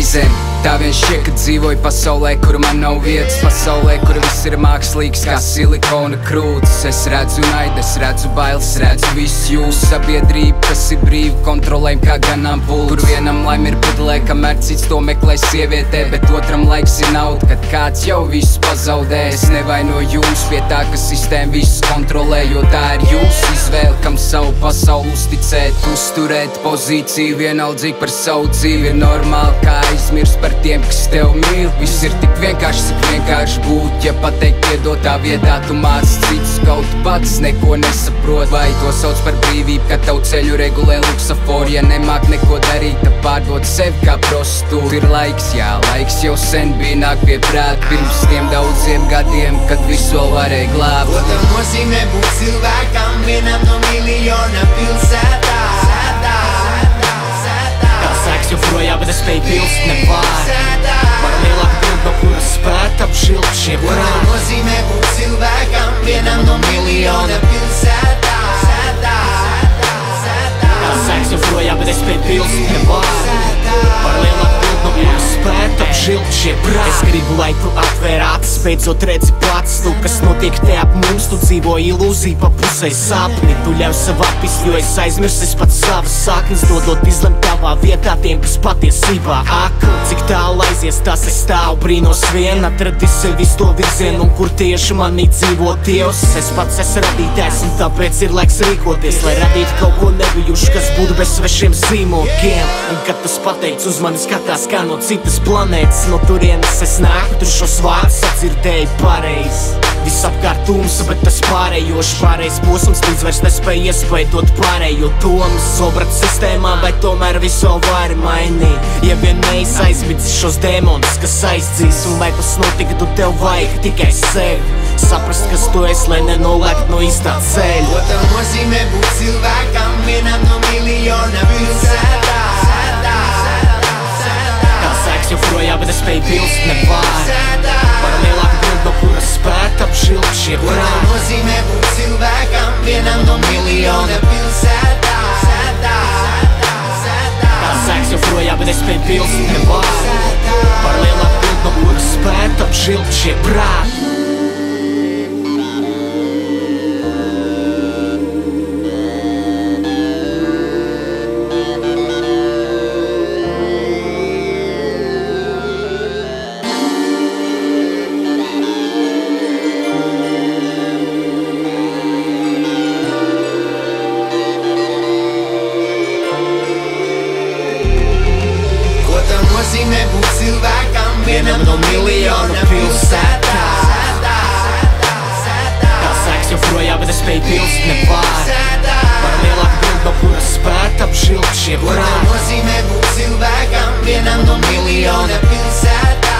reizēm tā vien šķiet, ka dzīvoju pasaulē, kur man nav vietas. Pasaulē, kur viss ir mākslīgs kā silikona krūtis. Es redzu naidu, es redzu bailes, redzu visu jūsu sabiedrību, kas ir brīvi, kontrolējam kā ganāmpulks. Kur vienam laim ir pudelē, kamēr cits to meklē sievietē, bet otram laiks ir nauda, kad kāds jau visu pazaudē. Es nevainoju jums pie tā, ka sistēma visus kontrolē, jo tā ir jūsu izvēle, kam savu pasauli uzticēt. Uzturēt pozīciju vienaldzīgi par savu dzīvi ir normāli, kā aizmirst par tiem, kas tev mīl. Viss ir tik vienkārši, cik vienkārši būt. Ja pateikt piedotā vietā, tu māc citus, kaut pats neko nesaprot. Vai to sauc par brīvību, ka tavu ceļu regulē luksafori? Ja nemāk neko darīt, tad pārdod sevi kā prostitūtu. Ir laiks, jā, laiks jau sen bija nāk pie prāta, pirms tiem daudziem gadiem, kad visu vēl varēja glābt. Ko tam nozīmē būt cilvēkam vienam no miljona pilsētā? Sēks joprojām, bet es spēju pilst nevar. Var lielāka bilda, no kuras spēt apžilt šie prāti. Ko tam nozīmē būt cilvēkam vienam no miljona pilsētā? Sēks joprojām, bet es spēju pilst nevar. Var lielāka bilda, no kuras spēt apžilt šie prāti. Es gribu, lai tu atvēr acis, beidzot redzi pats, tu, kas notiek te ap mums. Tu dzīvo ilūziju pa pusē sapni, tu ļauj sev apist, jo es aizmirsis pats savas saknes. Dodot izlemt tavā vietā tiem, kas patiesībā akli. Cik tālu aizies, tas es stāvu brīnos vien, atradis sevis to virzienu, un kur tieši manī dzīvo Dievs. Es pats esmu radītājs, un tāpēc ir laiks rīkoties, lai radītu kaut ko nebijušu, kas būtu bez svešiem zīmogiem. Un kad tas pateikts, uz mani skatās kā no citas planētas. No turienes es nāku, tur šos vārdus sadzirdēju pareizi. Viss apkārt tumsa, bet tas pārējošs pārējais posms, līdz vairs nespēja iespēdot pārējo domas. Obrat sistēmā, vai tomēr visu vēl vari mainīt? Ja vien mēs aizmidzis šos dēmonus, kas aizdzīs, un lai tas notiktu, tev vajag tikai sevi saprast, kas tu esi, lai nenolēkt no īstā ceļa. Ko tam nozīmē būt cilvēkam vienam no miljona pilsētā? Sēks joprojām, bet es spēju pilst nevar. Var lielāka bilda, no kuras spēt apžilt šie prāti. Ko tam nozīmē būt cilvēkam vienam no miljona pilsētā? Sēks joprojām, bet es spēju pilst nevar. Var lielāka bilda, no kuras spēt apžilt šie prāti. Nozīmē būt cilvēkam vienam no miljona pilsētā? Sēks joprojām, bet es spēju pilst nevar. Var lielāka bilda, no kuras spēt apžilt šie prāti. Ko tam nozīmē būt cilvēkam vienam no miljona pilsētā?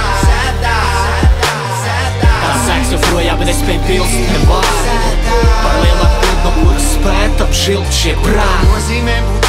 Sēks joprojām, bet es spēju pilst nevar. Var lielāka bilda, no kuras spēt apžilt šie prāti. Nozīmē būt